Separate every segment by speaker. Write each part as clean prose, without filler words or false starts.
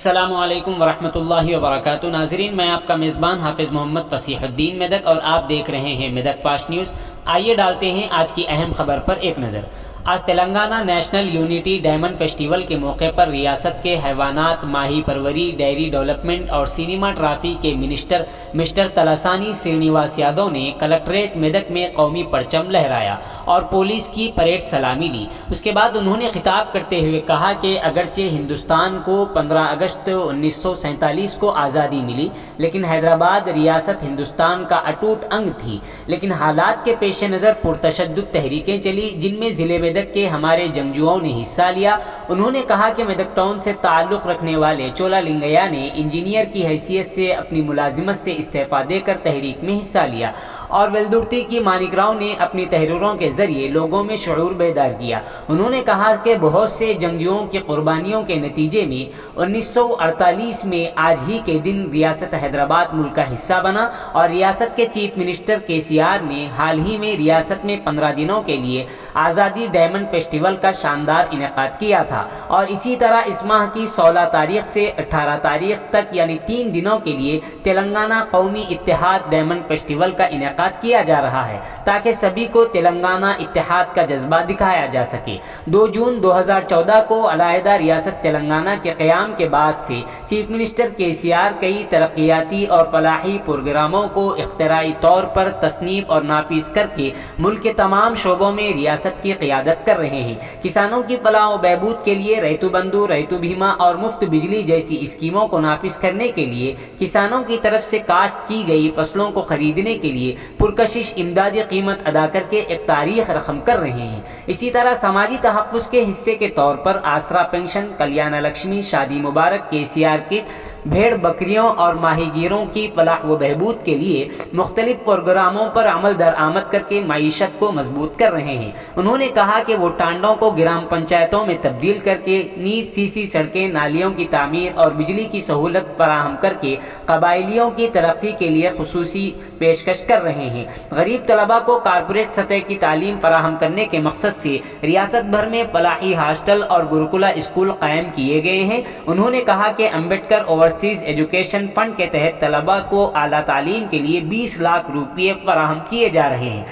Speaker 1: السلام علیکم ورحمۃ اللہ وبرکاتہ۔ ناظرین، میں آپ کا میزبان حافظ محمد فصیح الدین میدک اور آپ دیکھ رہے ہیں میدک فاسٹ نیوز۔ آئیے ڈالتے ہیں آج کی اہم خبر پر ایک نظر۔ آج تلنگانہ نیشنل یونٹی ڈائمنڈ فیسٹیول کے موقع پر ریاست کے حیوانات، ماہی پروری، ڈیری ڈیولپمنٹ اور سینما ٹرافی کے منسٹر مسٹر تلاسانی سرینیواس یادو نے کلکٹریٹ میدک میں قومی پرچم لہرایا اور پولیس کی پریڈ سلامی لی۔ اس کے بعد انہوں نے خطاب کرتے ہوئے کہا کہ اگرچہ ہندوستان کو 15 اگست 1947 کو آزادی ملی، لیکن حیدرآباد ریاست ہندوستان کا اٹوٹ انگ تھی، لیکن حالات کے پیش نظر پرتشدد تحریکیں چلی جن میں ضلع میدک کے ہمارے جنگجوؤں نے حصہ لیا۔ انہوں نے کہا کہ میدک ٹاؤن سے تعلق رکھنے والے چولا لنگیا نے انجینئر کی حیثیت سے اپنی ملازمت سے استعفیٰ دے کر تحریک میں حصہ لیا اور ویلدورتی کی مانک راؤ نے اپنی تحریروں کے ذریعے لوگوں میں شعور بیدار کیا۔ انہوں نے کہا کہ بہت سے جنگجوؤں کی قربانیوں کے نتیجے میں 1948 میں آج ہی کے دن ریاست حیدرآباد ملک کا حصہ بنا اور ریاست کے چیف منسٹر KCR نے حال ہی میں ریاست میں 15 دنوں کے لیے آزادی ڈائمنڈ فیسٹیول کا شاندار انعقاد کیا تھا، اور اسی طرح اس ماہ کی 16 تاریخ سے 18 تاریخ تک یعنی 3 دنوں کے لیے تلنگانہ قومی اتحاد ڈائمنڈ فیسٹیول کا انعقاد کیا جا رہا ہے تاکہ سبھی کو تلنگانہ اتحاد کا جذبہ دکھایا جا سکے۔ 2 جون 2014 کو علیحدہ ریاست تلنگانہ کے قیام کے بعد سے چیف منسٹر KCR کئی ترقیاتی اور فلاحی پروگراموں کو اختراعی طور پر تصنیف اور نافذ کر کے ملک کے تمام شعبوں میں ریاست کی قیادت کر رہے ہیں۔ کسانوں کی فلاح و بہبود کے لیے ریتو بندھو، ریتو بیمہ اور مفت بجلی جیسی اسکیموں کو نافذ کرنے کے لیے کسانوں کی طرف سے کاشت کی گئی فصلوں کو خریدنے کے لیے پرکشش امدادی قیمت ادا کر کے ایک تاریخ رقم کر رہے ہیں۔ اسی طرح سماجی تحفظ کے حصے کے طور پر آسرا پنشن، کلیانہ لکشمی، شادی مبارک، KCR کٹ، بھیڑ بکریوں اور ماہی گیروں کی فلاح و بہبود کے لیے مختلف پروگراموں پر عمل درآمد کر کے معیشت کو مضبوط کر رہے ہیں۔ انہوں نے کہا کہ وہ ٹانڈوں کو گرام پنچایتوں میں تبدیل کر کے نیز CC سڑکیں، نالیوں کی تعمیر اور بجلی کی سہولت فراہم کر کے قبائلیوں کی ترقی کے لیے خصوصی پیشکش کر رہے ہیں۔ غریب طلباء کو کارپوریٹ سطح کی تعلیم فراہم کرنے کے مقصد سے ریاست بھر میں فلاحی ہاسٹل اور گروکلا اسکول قائم کیے گئے ہیں۔ انہوں نے کہا کہ امبیڈکر اوورسیز ایجوکیشن فنڈ کے تحت طلباء کو اعلیٰ تعلیم کے لیے 20 لاکھ روپے فراہم کیے جا رہے ہیں۔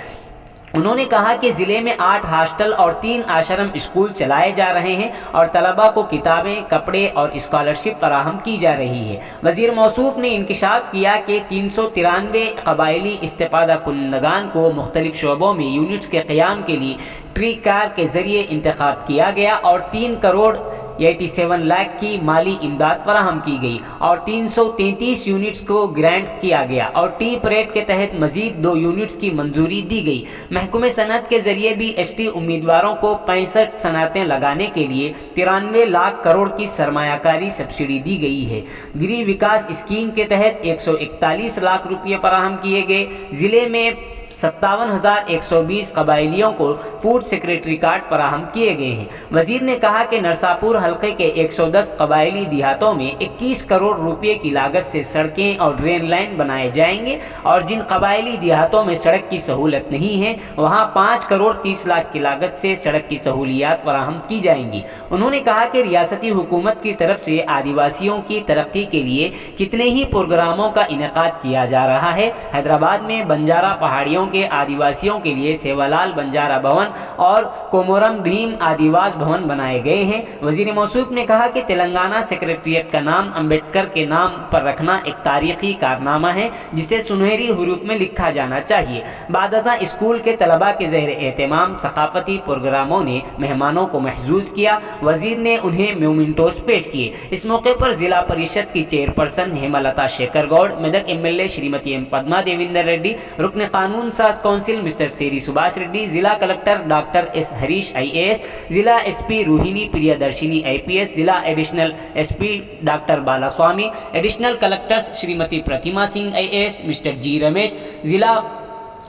Speaker 1: انہوں نے کہا کہ ضلع میں 8 ہاسٹل اور 3 آشرم اسکول چلائے جا رہے ہیں اور طلباء کو کتابیں، کپڑے اور اسکالرشپ فراہم کی جا رہی ہے۔ وزیر موصوف نے انکشاف کیا کہ 393 قبائلی استفادہ کنندگان کو مختلف شعبوں میں یونٹس کے قیام کے لیے ٹری کار کے ذریعے انتخاب کیا گیا اور 3 کروڑ 87 لاکھ کی مالی امداد فراہم کی گئی اور 333 یونٹس کو گرانٹ کیا گیا اور ٹی پریڈ کے تحت مزید 2 یونٹس کی منظوری دی گئی۔ محکمہ صنعت کے ذریعے بھی ST امیدواروں کو 65 صنعتیں لگانے کے لیے 93 لاکھ کروڑ کی سرمایہ کاری سبسڈی دی گئی ہے۔ گری وکاس اسکیم کے تحت 141 لاکھ روپے فراہم کیے گئے۔ ضلع میں 57,120 قبائلیوں کو فوڈ سیکریٹری کارڈ فراہم کیے گئے ہیں۔ وزیر نے کہا کہ نرساپور حلقے کے 110 قبائلی دیہاتوں میں 21 کروڑ روپے کی لاگت سے سڑکیں اور ڈرین لائن بنائے جائیں گے اور جن قبائلی دیہاتوں میں سڑک کی سہولت نہیں ہے وہاں 5 کروڑ 30 لاکھ کی لاگت سے سڑک کی سہولیات فراہم کی جائیں گی۔ انہوں نے کہا کہ ریاستی حکومت کی طرف سے آدیواسیوں کی ترقی کے لیے کتنے ہی پروگراموں کا انعقاد کیا جا رہا ہے۔ حیدرآباد میں بنجارہ پہاڑیوں کے آدیواسیوں کے لیے سیوالال بنجارہ بھون اور کومورم بھیم آدیواس بھون بنائے گئے ہیں۔ وزیر موصوف نے کہا کہ تلنگانہ سیکریٹریٹ کا نام امبیڈکر کے نام پر رکھنا ایک تاریخی کارنامہ ہے جسے سنہری حروف میں لکھا جانا چاہیے۔ بعد ازاں اسکول کے طلباء کے زیر اہتمام ثقافتی پروگراموں نے مہمانوں کو محظوظ کیا۔ وزیر نے انہیں میومنٹوز پیش کیے۔ اس موقع پر ضلع پریشد کی چیئرپرسن ہیملتا شیکھر گوڑ، میدک MLA شریمتی ایم پدما دیویندر ریڈی، رکن قانون ساز کونسل مسٹر سیری سبھاش ریڈی، ضلع کلکٹر ڈاکٹر S ہریش IAS، ضلع SP روہینی پریا درشنی IPS، ضلع ایڈیشنل SP ڈاکٹر بالا سوامی، ایڈیشنل کلکٹرز شریمتی پرتیما سنگھ IAS، مسٹر G رمیش، ضلع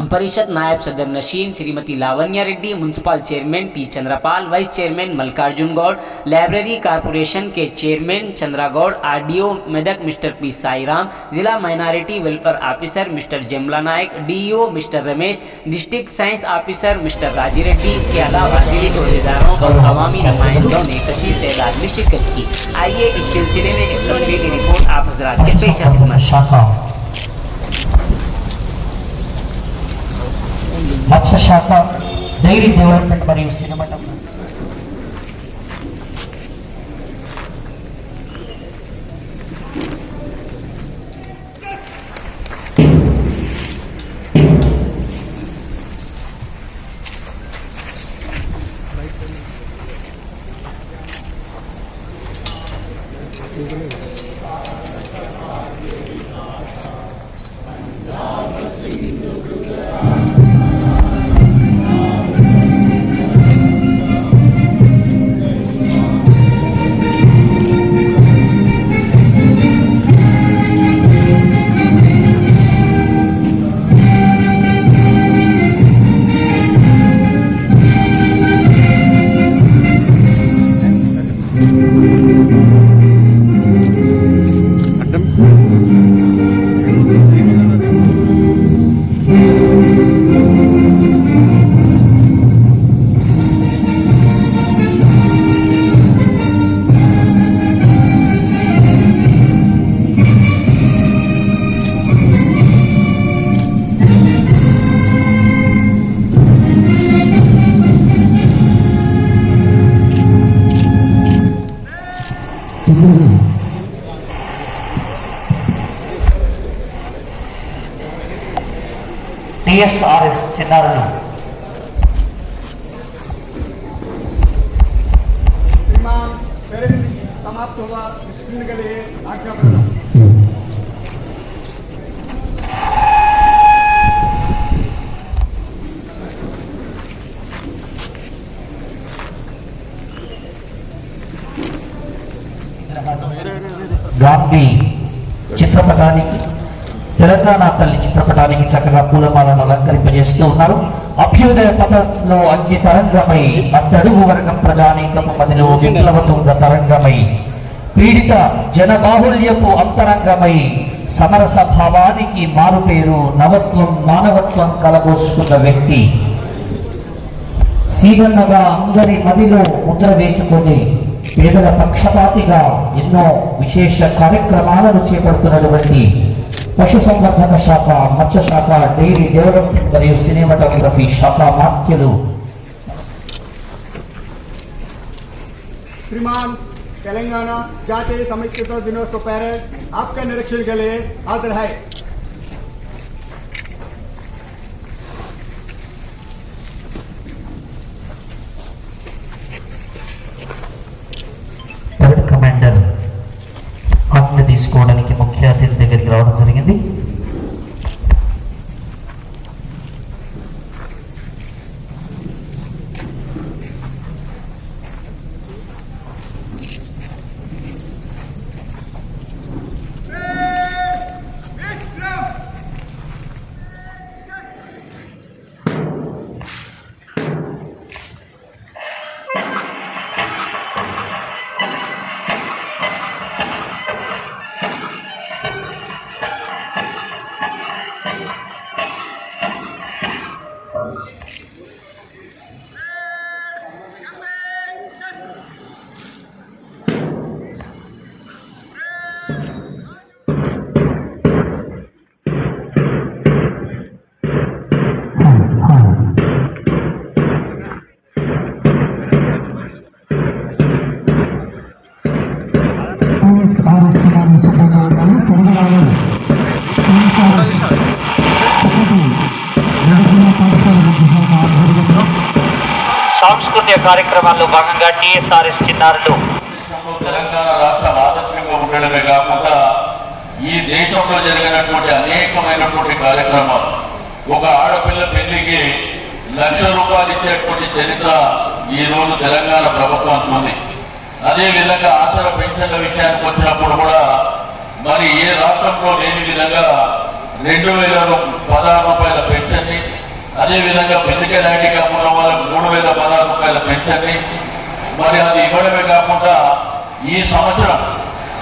Speaker 1: परिषद नायब सदर नशीन Shrimati Lavanya Reddy, municipal chairman T Chandrapal, vice chairman Mallikarjun Goud, library corporation के chairman Chandra Goud, RDO Medak mister P Sairam, जिला minority welfare officer mister Jamla Nayak, DEO mister Ramesh, district science officer mister Raji Reddy के अलावा जिले के अहदेदारों और अवामी नुमाइंदों ने कसीर तादाद में शिरकत की। आइए इस सिलसिले में एक तफसीली रिपोर्ट आप हजरात के पेश
Speaker 2: మత్స్య శాఖ, డైరీ డెవలప్మెంట్ మరియు సినిమాటోగ్రఫీ. TSRS चिन्नारनु
Speaker 3: समाप्त होगा। स्क्रीन के लिए आज्ञा प्रदान।
Speaker 2: గాంధీ చిత్రపటానికి, తెలంగాణ తల్లి చిత్రపటానికి చక్కగా పూలమాలను అలంకరింపజేస్తూ ఉన్నారు. అభ్యుదయ పథంలో అగ్ని తరంగమై అట్టడుగు వర్గం ప్రజానీకపు మదిలో విప్లవతుంగ తరంగమై పీడిత జనబాహుళ్యపు అంతరంగమై సమరస భావానికి మారుపేరు నవత్వం మానవత్వం కలబోసుకున్న వ్యక్తి సీగన్నగా అందరి మదిలో ముద్ర వేసుకొని పేదల పక్షపాతిగా ఎన్నో విశేష కార్యక్రమాలను చేపడుతున్నటువంటి పశుసంవర్ధక శాఖ, మత్స్య శాఖ, డైరీ డెవలప్మెంట్ మరియు సినిమాటోగ్రఫీ శాఖ మాత్యులు
Speaker 3: श्रीमान तेलंगाना जातीय समिति दिनोत्सव पैरेड आपके निरीक्षण के लिए हाजिर है।
Speaker 2: కమాండర్ ఆజ్ఞ తీసుకోవడానికి ముఖ్య అతిథి దగ్గరికి రావడం జరిగింది. సాంస్కృతిక కార్యక్రమాల్లో భాగంగా టీఎస్ఆర్ఎస్ చిన్నారులు
Speaker 4: తెలంగాణ రాష్ట్రం ఆదర్శంగా ఉండడమే కాకుండా ఈ దేశంలో జరిగినటువంటి అనేకమైనటువంటి కార్యక్రమాలు, ఒక ఆడపిల్ల పెళ్లికి 1,00,000 రూపాయలు ఇచ్చేటువంటి చరిత్ర ఈ రోజు తెలంగాణ ప్రభుత్వానికి ఉంది. అదేవిధంగా ఆసరా పెన్షన్ల విషయానికి వచ్చినప్పుడు కూడా మరి ఏ రాష్ట్రంలో లేని విధంగా 2,016 రూపాయల పెన్షన్ ని అదేవిధంగా ఫిజికల్ హ్యాండిక్యాప్ ఉన్న వాళ్ళకు 3,016 రూపాయల పెన్షన్ని మరి అది ఇవ్వడమే కాకుండా ఈ సంవత్సరం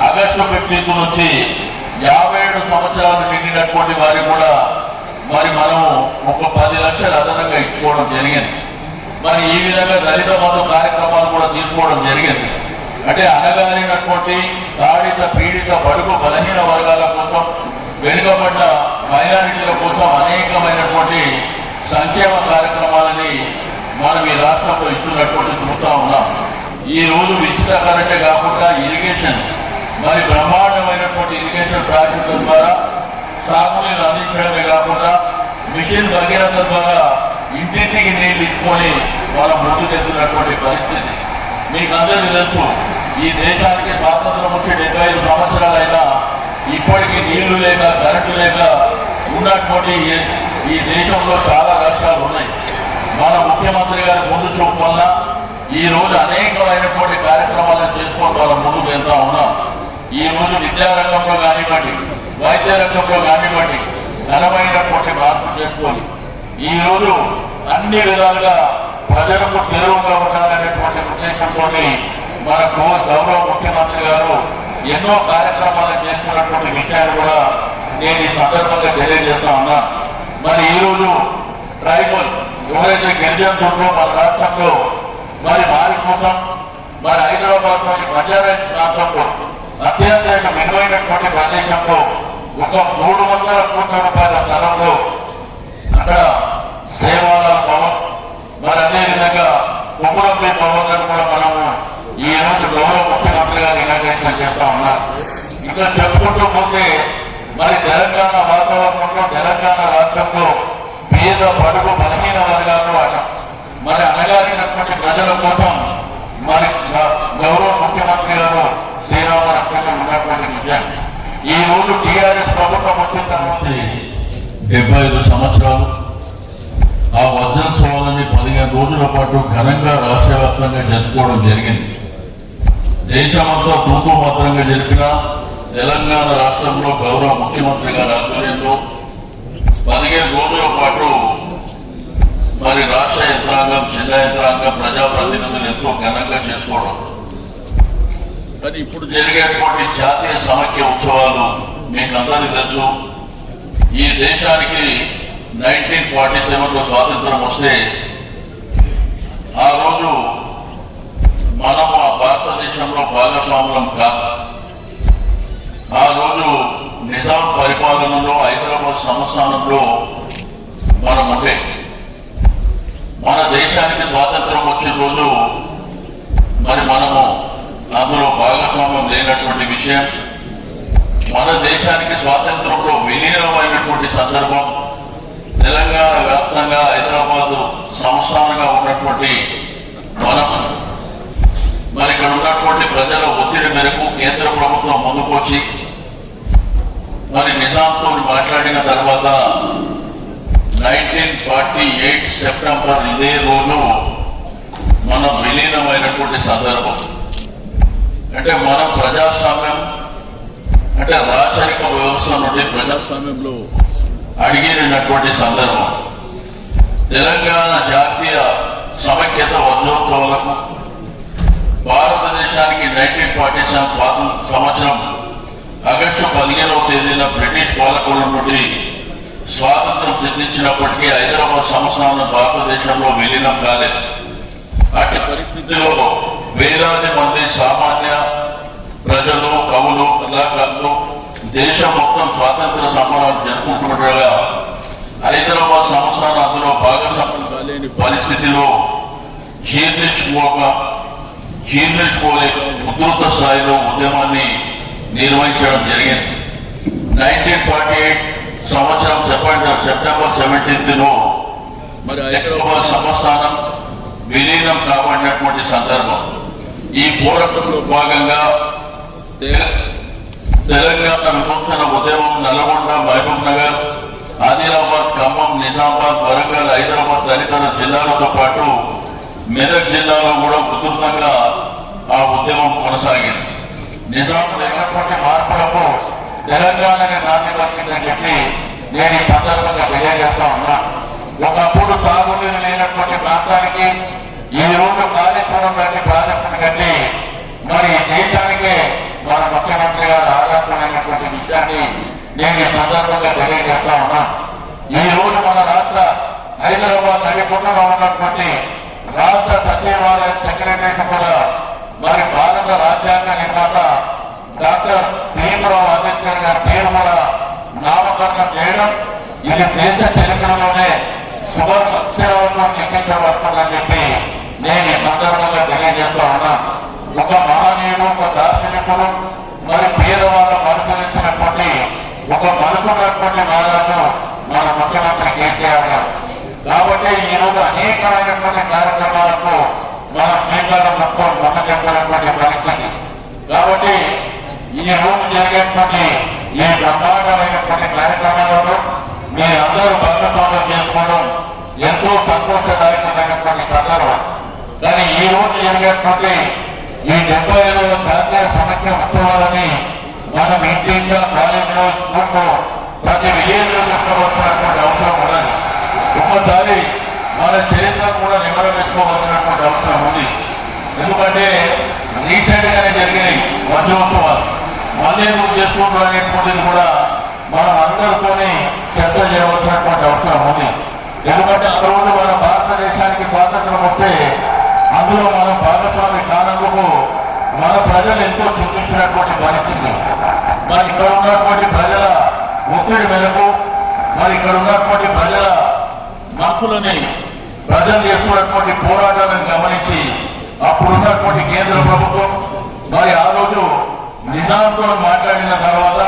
Speaker 4: ఆగస్టు 15 నుంచి 57 సంవత్సరాలు నిండినటువంటి వారికి కూడా మరి మనము ఒక 10 లక్షలు అదనంగా ఇచ్చుకోవడం జరిగింది. మరి ఈ విధంగా దళిత బంధు కార్యక్రమాలు కూడా తీసుకోవడం జరిగింది. అంటే అనగారినటువంటి తాడిత పీడిత బడుగు బలహీన వర్గాల కోసం, వెనుకబడ్డ మైనారిటీల కోసం అనేకమైనటువంటి సంక్షేమ కార్యక్రమాలని మనం ఈ రాష్ట్రంలో ఇస్తున్నటువంటి చూస్తూ ఉన్నాం. ఈ రోజు ఉచిత కరెంటే కాకుండా ఇరిగేషన్ మరి బ్రహ్మాండమైనటువంటి ఇరిగేషన్ ప్రాజెక్టుల ద్వారా సాగునీరు అందించడమే కాకుండా మిషన్ భగీరథ ద్వారా ఇంటింటికి నీళ్లు ఇచ్చుకొని మనం ముందుకెళ్తున్నటువంటి పరిస్థితి మీకు అందరికీ తెలుసు. ఈ దేశానికి స్వాతంత్రం వచ్చి 75 సంవత్సరాలైనా ఇప్పటికీ నీళ్లు లేక కరెంటు లేక ఉన్నటువంటి ఈ దేశంలో చాలా రాష్ట్రాలు ఉన్నాయి. మన ముఖ్యమంత్రి గారి ముందు చూపు వల్ల ఈ రోజు అనేకమైనటువంటి కార్యక్రమాలను చేసుకొని వాళ్ళ ముందుకు వెళ్తా ఉన్నాం. ఈ రోజు విద్యారంగంలో కానివ్వండి, వైద్య రంగంలో కానివ్వండి ఘనమైనటువంటి మార్పు చేసుకోవాలి. ఈ రోజు అన్ని విధాలుగా ప్రజలకు చేరువుగా ఉండాలనేటువంటి ఉద్దేశంతో మన గౌరవ ముఖ్యమంత్రి గారు ఎన్నో కార్యక్రమాలు చేస్తున్నటువంటి విషయాలు కూడా నేను ఈ సందర్భంగా తెలియజేస్తా ఉన్నా. మరి ఈ రోజు ట్రైబల్ ఎవరైతే గిరిజనులు మన రాష్ట్రంలో మరి వారి కోసం మరి హైదరాబాద్ లోని బంజారాహిల్స్ ప్రాంతంలో అత్యంత విలువైనటువంటి ప్రదేశంలో ఒక 300 కోట్ల రూపాయల స్థలంలో అక్కడ సేవాల భవన్ మరి అదేవిధంగా కుమ్మరంపై భవన్ కూడా మనము ఈ రోజు గౌరవ ముఖ్యమంత్రి గారు ఇనాగ్రేషన్ చేస్తా ఉన్నారు. ఇంకా చెప్పుకుంటూ పోతే మరి తెలంగాణ వాతావరణంలో తెలంగాణ రాష్ట్రంలో పేద బడుగు బలహీన వర్గాలు మరి అనగారినటువంటి ప్రజల కోసం మరి గౌరవ ముఖ్యమంత్రి గారు శ్రీరామ రక్షణ ఉన్నటువంటి విషయం. ఈ రోజు టీఆర్ఎస్ ప్రభుత్వం వచ్చిన తర్వాత 75 సంవత్సరాలు ఆ వజ్రోత్సవాలని 15 రోజుల పాటు ఘనంగా రాష్ట్ర వ్యాప్తంగా జరుపుకోవడం జరిగింది. దేశమంతా తూతూ మాత్రంగా జరిపిన తెలంగాణ రాష్ట్రంలో గౌరవ ముఖ్యమంత్రి గారి ఆధ్వర్యంలో 15 రోజుల పాటు మరి రాష్ట్ర యంత్రాంగం, జిల్లా యంత్రాంగం, ప్రజాప్రతినిధులు ఎంతో ఘనంగా చేసుకోవడం. కానీ ఇప్పుడు జరిగేటువంటి జాతీయ సమైక్య ఉత్సవాలు మీకు అందరికీ తెలుసు. ఈ దేశానికి 1947లో స్వాతంత్రం వస్తే ఆ రోజు మనము ఆ భారతదేశంలో భాగస్వాములం కాదు. ఆ రోజు నిజాం పరిపాలనలో హైదరాబాద్ సంస్థానంలో మనం ఉండే మన దేశానికి స్వాతంత్రం వచ్చిన రోజు మరి మనము అందులో భాగస్వామ్యం లేనటువంటి విషయం. మన దేశానికి స్వాతంత్రంలో విలీనమైనటువంటి సందర్భం తెలంగాణ వ్యాప్తంగా హైదరాబాద్ సంస్థానంగా ఉన్నటువంటి మనం మరి ఇక్కడ ఉన్నటువంటి ప్రజల ఒత్తిడి మేరకు కేంద్ర ప్రభుత్వం ముందుకు వచ్చి మరి నిజాంతో మాట్లాడిన తర్వాత 1948 సెప్టెంబర్ ఇదే రోజు మనం విలీనమైనటువంటి సందర్భం. అంటే మనం ప్రజాస్వామ్యం అంటే రాచరిక వ్యవస్థ నుండి ప్రజాస్వామ్యంలో అడిగినటువంటి సందర్భం. తెలంగాణ జాతీయ సమైక్యత వజ్రోత్సవాలకు భారతదేశానికి 1947 స్వాతంత్ర సంవత్సరం ఆగస్టు 15వ తేదీన బ్రిటిష్ పాలకుల నుండి స్వాతంత్రం సిద్ధించినప్పటికీ హైదరాబాద్ సంస్థానం భారతదేశంలో విలీనం కాలేదు. అట్టి పరిస్థితిలో వేలాది మంది సామాన్య ప్రజలు, కవులు, కళాకారులు దేశం మొత్తం స్వాతంత్ర సంబరాలు జరుపుకుంటుండగా హైదరాబాద్ సంస్థానం అందులో భాగస్వామ్యం కాలేని పరిస్థితిలో జీర్ణించుకోలేక ఉధృత స్థాయిలో ఉద్యమాన్ని నిర్వహించడం జరిగింది. 1948 సంవత్సరం సెప్టెంబర్ 17 మరి హైదరాబాద్ సంస్థానం విలీనం కాబడినటువంటి సందర్భం. ఈ పోరాటంలో భాగంగా తెలంగాణ విమోచన ఉద్యమం నల్గొండ, మహబూబ్ నగర్, ఆదిలాబాద్, ఖమ్మం, నిజామాబాద్, వరంగల్, హైదరాబాద్ తదితర జిల్లాలతో పాటు మెదక్ జిల్లాలో కూడా ఉధృతంగా ఆ ఉద్యమం కొనసాగింది. నిజాం లేనటువంటి మార్పులకు తెలంగాణకి నాంది వచ్చిందని చెప్పి నేను ఈ సందర్భంగా తెలియజేస్తా ఉన్నా. ఒకప్పుడు సాగునీరు లేనటువంటి ప్రాంతానికి ఈ రోజు కాళేశ్వరం లాంటి ప్రాజెక్టును కట్టి మరి దేశానికే మన ముఖ్యమంత్రి గారు ఆదర్శమైనటువంటి విషయాన్ని నేను ఈ సందర్భంగా తెలియజేస్తా ఉన్నా. ఈ రోజు మన రాష్ట్ర హైదరాబాద్ నడిపొండలో ఉన్నటువంటి రాష్ట్ర సచివాలయ సెక్రటరీ కూడా మరి భారత రాజ్యాంగ నిర్మాత డాక్టర్ భీమరావు అంబేద్కర్ గారి పేరు కూడా నామకరణం చేయడం ఇది దేశ చరిత్రలోనే సువర్ణ అక్షరాలతో లిఖించబడుతుందని చెప్పి నేను ఈ సందర్భంగా తెలియజేస్తా ఉన్నా. ఒక మహనీయుడు, ఒక దార్శనికుడు, మరి పేదవాళ్ళ మనసునిచ్చినటువంటి ఒక మనసున్నటువంటి నారాజు మన ముఖ్యమంత్రి కేసీఆర్ గారు. కాబట్టి ఈ రోజు అనేకమైనటువంటి కార్యక్రమాలకు మనం శ్రీకారం మొదలెట్టినటువంటి పరిస్థితి. కాబట్టి ఈ రోజు జరిగేటువంటి ఈ బ్రహ్మాండమైనటువంటి కార్యక్రమాలను మీరందరూ భాగస్వామ్యం చేసుకోవడం ఎంతో సంతోషదాయకమైనటువంటి సందర్భం. కానీ ఈ రోజు జరిగేటువంటి ఈ 75వ జాతీయ సమైక్య ఉత్సవాలని మనం ఇంటింగా కాలేజీలో స్కూల్లో ప్రతి విలేజ్లో తీసుకోవాల్సినటువంటి అవసరం ఉన్నది. ఒక్కసారి మన చరిత్రను కూడా నిమరవేసుకోవాల్సినటువంటి అవసరం ఉంది. ఎందుకంటే రీసెంట్ గానే జరిగినాయి వజ్రోత్సవాలు, మళ్ళీ ఎందుకు చేసుకుంటారు అనేటువంటిది కూడా మనం అందరితోనే చర్చ చేయవలసినటువంటి అవసరం ఉంది. ఎందుకంటే ఆ రోజు మన భారతదేశానికి స్వాతంత్రం వస్తే అందులో మనం భాగస్వామి కానందుకు మన ప్రజలు ఎంతో చింతించినటువంటి పరిస్థితి. మరి ఇక్కడ ఉన్నటువంటి ప్రజల ఒత్తిడి మేరకు, మరి ఇక్కడ ఉన్నటువంటి ప్రజల మనసులని ప్రజలు చేస్తున్నటువంటి పోరాటాలను గమనించి అప్పుడున్నటువంటి కేంద్ర ప్రభుత్వం మరి ఆ రోజు నిజాంతో మాట్లాడిన తర్వాత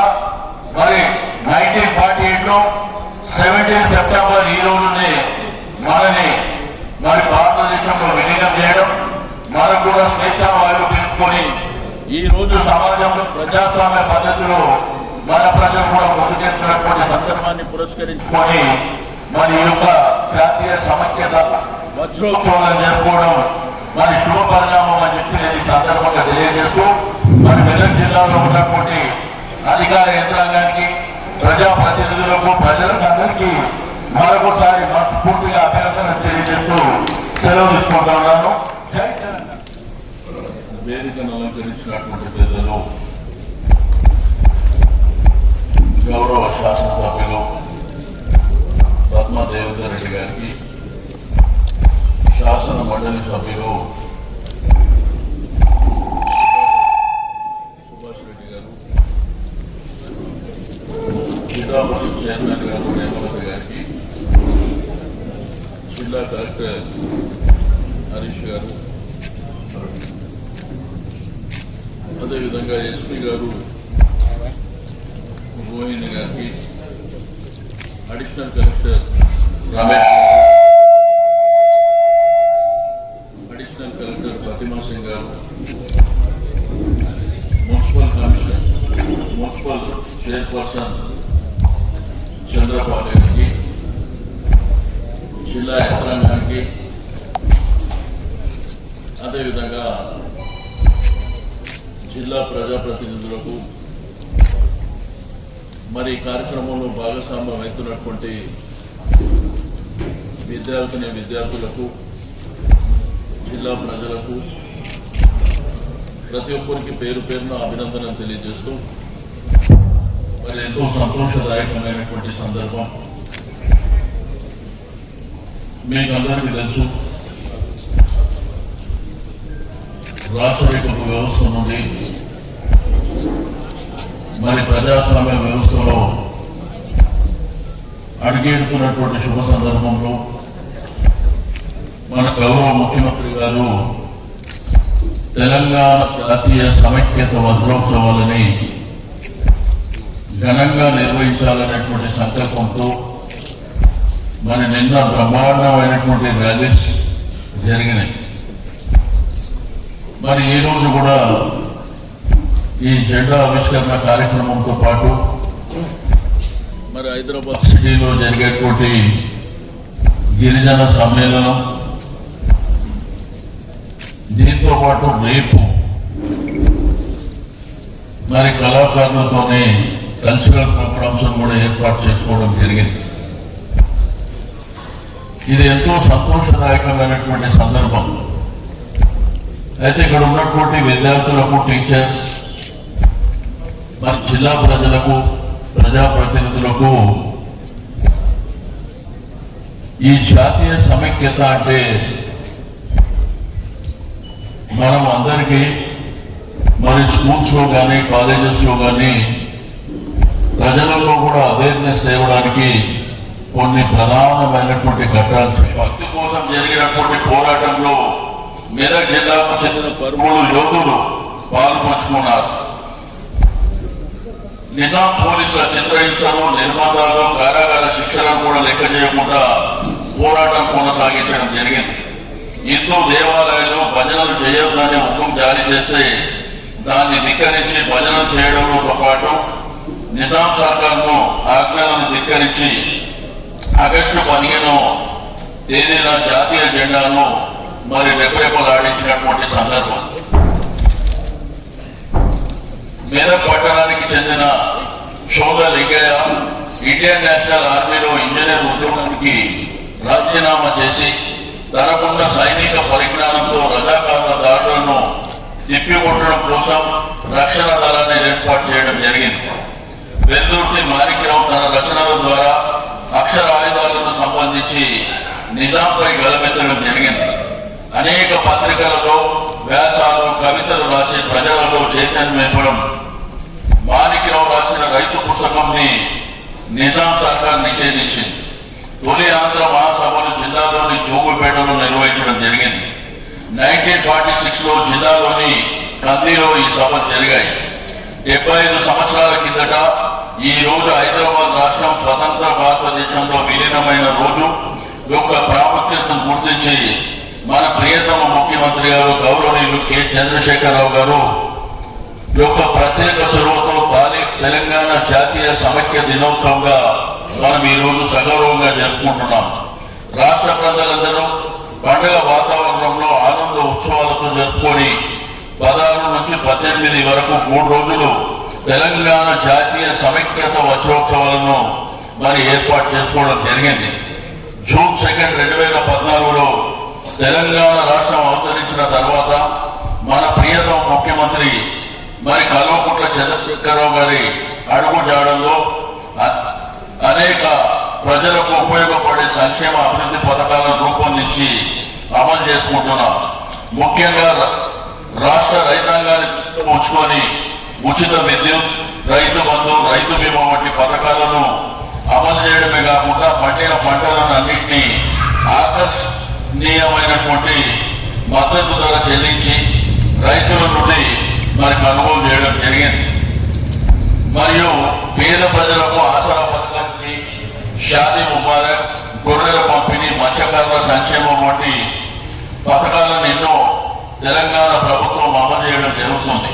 Speaker 4: మరి 1948లో 17 సెప్టెంబర్ ఈ రోజునే మనని మరి భారతదేశంలో విలీనం చేయడం, మనకు కూడా స్వేచ్ఛా వాయువు తీసుకొని ఈ రోజు సమాజంలో ప్రజాస్వామ్య పద్ధతిలో మన ప్రజలు కూడా ముందుకెళ్తున్నటువంటి సందర్భాన్ని పురస్కరించుకొని మరి ఈ యొక్క జాతీయ సమైక్యత వజ్రోత్సవాలను జరుపుకోవడం మరి శుభ పరిణామం అని చెప్పి నేను ఈ సందర్భంగా తెలియజేస్తూ మరి మెదక్ జిల్లాలో ఉన్నటువంటి అధికార యంత్రాంగానికి, ప్రజాప్రతినిధులకు, ప్రజలకు అందరికీ మరొకసారి మనస్ఫూర్తిగా అభినందనలు తెలియజేస్తూ సెలవు తీసుకుంటా ఉన్నాను. వేదికను అలంకరించినటువంటి పెద్దలు, గౌరవ శాసనసభ్యులు పద్మా దేవేందర్ రెడ్డి గారికి, శాసన మండలి సభ్యులు సుభాష్ రెడ్డి గారు, జిల్లా పరిషత్ చైర్మన్ గారు రేవంత్ గారికి, జిల్లా కలెక్టర్ హరీష్ గారు, అదేవిధంగా ఎస్పీ గారు రోహిణి గారికి, additional collector Ramesh, additional collector Pratima Singh గారు, municipal commissioner, municipal chairperson Chandrapal గారికి, జిల్లా యంత్రాంగానికి, అదేవిధంగా జిల్లా ప్రజాప్రతినిధులకు, మరి ఈ కార్యక్రమంలో భాగస్వామ్యం అవుతున్నటువంటి విద్యార్థులకు, జిల్లా ప్రజలకు, ప్రతి ఒక్కరికి పేరు పేరున అభినందనలు తెలియజేస్తూ మరి ఎంతో సంతోషదాయకమైనటువంటి సందర్భం. మీకు అందరికీ తెలుసు, రాష్ట్రపతి వ్యవస్థ నుండి మరి ప్రజాస్వామ్య వ్యవస్థలో అడుగెడుతున్నటువంటి శుభ సందర్భంలో మన గౌరవ ముఖ్యమంత్రి గారు తెలంగాణ జాతీయ సమైక్యత వజ్రోత్సవాలని ఘనంగా నిర్వహించాలనేటువంటి సంకల్పంతో మరి నిన్న బ్రహ్మాండమైనటువంటి ర్యాలీస్ జరిగినాయి. మరి ఈ రోజు కూడా ఈ జెండా ఆవిష్కరణ కార్యక్రమంతో పాటు మరి హైదరాబాద్ సిటీలో జరిగేటువంటి గిరిజన సమ్మేళనం, దీంతో పాటు రేపు మరి కళాకారులతోనే కల్చరల్ ప్రోగ్రామ్స్ కూడా ఏర్పాటు చేసుకోవడం జరిగింది. ఇది ఎంతో సంతోషదాయకమైనటువంటి సందర్భం. అయితే ఇక్కడ ఉన్నటువంటి విద్యార్థులకు, టీచర్స్, మరి జిల్లా ప్రజలకు, ప్రజాప్రతినిధులకు ఈ జాతీయ సమైక్యత అంటే మనం అందరికీ మరి స్కూల్స్ లో కానీ, కాలేజెస్ లో కానీ ప్రజలలో కూడా అవేర్నెస్ తేవడానికి కొన్ని ప్రధానమైనటువంటి ఘట్టాలు. భక్తి కోసం జరిగినటువంటి పోరాటంలో మెదక్ జిల్లాకు చెందిన 13 యోధులు పాల్పంచుకున్నారు. నిజాం పోలీసుల చిత్రహింసలు, నిర్బంధాలు, కారాగార శిక్షలను కూడా లెక్క చేయకుండా పోరాటం కొనసాగించడం జరిగింది. హిందూ దేవాలయాలు భజనలు చేయొద్దని హుకుం జారీ చేస్తే దాన్ని ధిక్కరించి భజనలు చేయడంతో పాటు నిజాం సర్కార్ను ఆజ్ఞలను ధిక్కరించి ఆగస్టు 15 తేదీన జాతీయ జెండాను మరి రెపరెపలాడించినటువంటి సందర్భం. మెదక్ పట్టణానికి చెందిన శోధ లింగయ్య ఇండియన్ నేషనల్ ఆర్మీలో ఇంజనీర్ ఉద్యోగానికి రాజీనామా చేసి తనకున్న సైనిక పరిజ్ఞానంతో రజాకారుల దాడులను తిప్పికొట్టడం కోసం రక్షణ దళాన్ని ఏర్పాటు చేయడం జరిగింది. వెల్దుర్తి మాణిక్యరావు తన రచనల ద్వారా అక్షర ఆయుధాలకు సంబంధించి నిజాంపై గలమెత్తడం జరిగింది. అనేక పత్రికలలో వ్యాసాలు, కవితలు రాసి ప్రజలలో చైతన్యం ఇవ్వడం. మాణిక్యరావు రాసిన రైతు పుస్తకంని నిజాం సర్కార్ నిషేధించింది. తొలి ఆంధ్ర మహాసభలు జిల్లాలోని జోగుపేటలో నిర్వహించడం జరిగింది. 1946లో జిల్లాలోని కందిలో ఈ సభలు జరిగాయి. 75 సంవత్సరాల కిందట ఈ రోజు హైదరాబాద్ రాష్ట్రం స్వతంత్ర భారతదేశంలో విలీనమైన రోజు యొక్క ప్రాముఖ్యతను గుర్తించి మన ప్రియతమ ముఖ్యమంత్రి గారు గౌరవనీయులు కె. చంద్రశేఖరరావు గారు యొక్క ప్రత్యేక చొరవతో తెలంగాణ జాతీయ సమైక్య దినోత్సవంగా మనం ఈ రోజు సగౌరవంగా జరుపుకుంటున్నాం. రాష్ట్ర ప్రజలందరూ పండుగ వాతావరణంలో ఆనంద ఉత్సవాలతో జరుపుకొని 16 నుంచి 18 వరకు 3 రోజులు తెలంగాణ జాతీయ సమైక్యత వజ్రోత్సవాలను మరి ఏర్పాటు చేసుకోవడం జరిగింది. జూన్ 2, 2014లో తెలంగాణ రాష్ట్రం అవతరించిన తర్వాత మన ప్రియతమ ముఖ్యమంత్రి మరి కల్వకుంట్ల చంద్రశేఖరరావు గారి అడుగుజాడల్లో అనేక ప్రజలకు ఉపయోగపడే సంక్షేమ అభివృద్ధి పథకాలను రూపొందించి అమలు చేసుకుంటున్నాం. ముఖ్యంగా రాష్ట్ర రైతాంగాన్ని ఉంచుకొని ఉచిత విద్యుత్, రైతు బంధు, రైతు బీమా వంటి పథకాలను అమలు చేయడమే కాకుండా పండిన పంటలను అన్నింటినీ ఆకర్షణీయమైనటువంటి మద్దతు ధర చెల్లించి రైతుల నుండి మరి కొనుగోలు చేయడం జరిగింది. మరియు పేద ప్రజలకు ఆసరా పథకానికి, షాదీ ముబారక్, గొర్రెల పంపిణీ, మత్స్యకారుల సంక్షేమం వంటి పథకాలను ఎన్నో తెలంగాణ ప్రభుత్వం అమలు చేయడం జరుగుతుంది.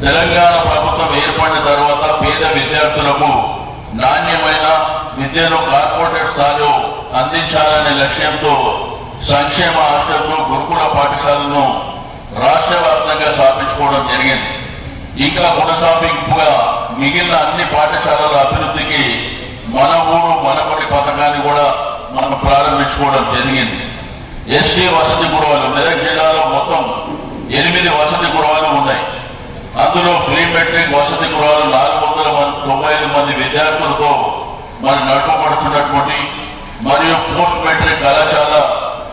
Speaker 4: తెలంగాణ ప్రభుత్వం ఏర్పడిన తర్వాత పేద విద్యార్థులకు నాణ్యమైన విద్యను కార్పొరేట్ స్థాయిలో అందించాలనే లక్ష్యంతో సంక్షేమ హాస్టళ్లు, గురుకుల పాఠశాలను రాష్ట్ర వ్యాప్తంగా స్థాపించుకోవడం జరిగింది. ఇంకా కొనసాగింపుగా మిగిలిన అన్ని పాఠశాలల అభివృద్ధికి మన ఊరు మనబడి పథకాన్ని కూడా మనం ప్రారంభించుకోవడం జరిగింది. ఎస్టీ వసతి గృహాలు మెదక్ జిల్లాలో మొత్తం 8 వసతి గృహాలు ఉన్నాయి. అందులో ప్రీ మెట్రిక్ వసతి గృహాలు 490 మంది విద్యార్థులతో మరి నడపబడుతున్నటువంటి మరియు పోస్ట్ మెట్రిక్ కళాశాల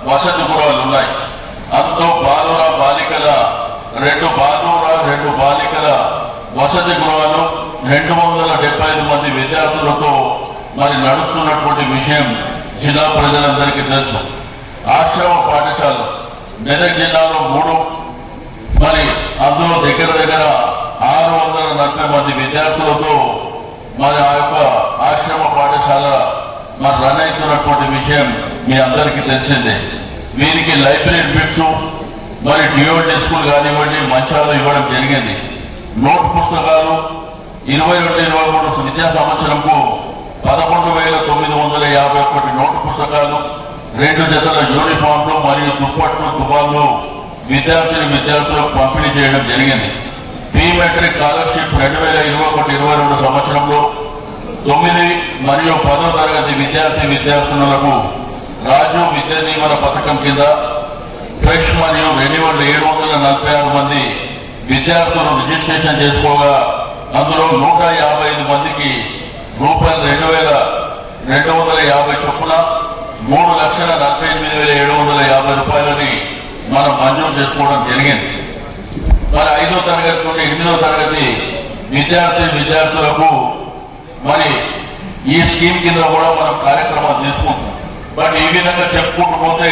Speaker 4: వసతి గృహాలు ఉన్నాయి. అందులో బాలుర బాలికల 2 బాలికల వసతి గృహాలు 275 మంది విద్యార్థులతో మరి నడుస్తున్నటువంటి విషయం జిల్లా ప్రజలందరికీ తెలుసు. ఆశ్రమ పాఠశాల మెదక్ జిల్లాలో 3, మరి అందులో దగ్గర 640 మంది విద్యార్థులతో మరి ఆ యొక్క ఆశ్రమ పాఠశాల మరి రన్ అవుతున్నటువంటి విషయం మీ అందరికీ తెలిసిందే. వీరికి లైబ్రరీ బిట్స్ మరి డిఓడి స్కూల్ కానివ్వండి మంచాలు ఇవ్వడం జరిగింది. నోట్ పుస్తకాలు 22-23 విద్యా సంవత్సరంకు 11,951 నోటు పుస్తకాలు, 2 జతల యూనిఫామ్లు మరియు దుప్పట్లు, తుపాలు విద్యార్థులకు పంపిణీ చేయడం జరిగింది. ప్రీ మెట్రిక్ స్కాలర్షిప్ 2021-22 సంవత్సరంలో 9 మరియు 10వ తరగతి విద్యార్థులకు రాజు విద్యా దీవెన పథకం కింద ఫ్రెష్ మరియు రెన్యువల్ 746 మంది విద్యార్థులు రిజిస్ట్రేషన్ చేసుకోగా అందులో 155 మందికి రూపాయలు 2,250 చొప్పున 3,48,750 రూపాయలని మనం మంజూరు చేసుకోవడం జరిగింది. మరి 5వ తరగతి నుండి 8వ తరగతి విద్యార్థులకు మరి ఈ స్కీమ్ కింద కూడా మనం కార్యక్రమాలు తీసుకుంటాం. బట్ ఈ విధంగా చెప్పుకుంటూ పోతే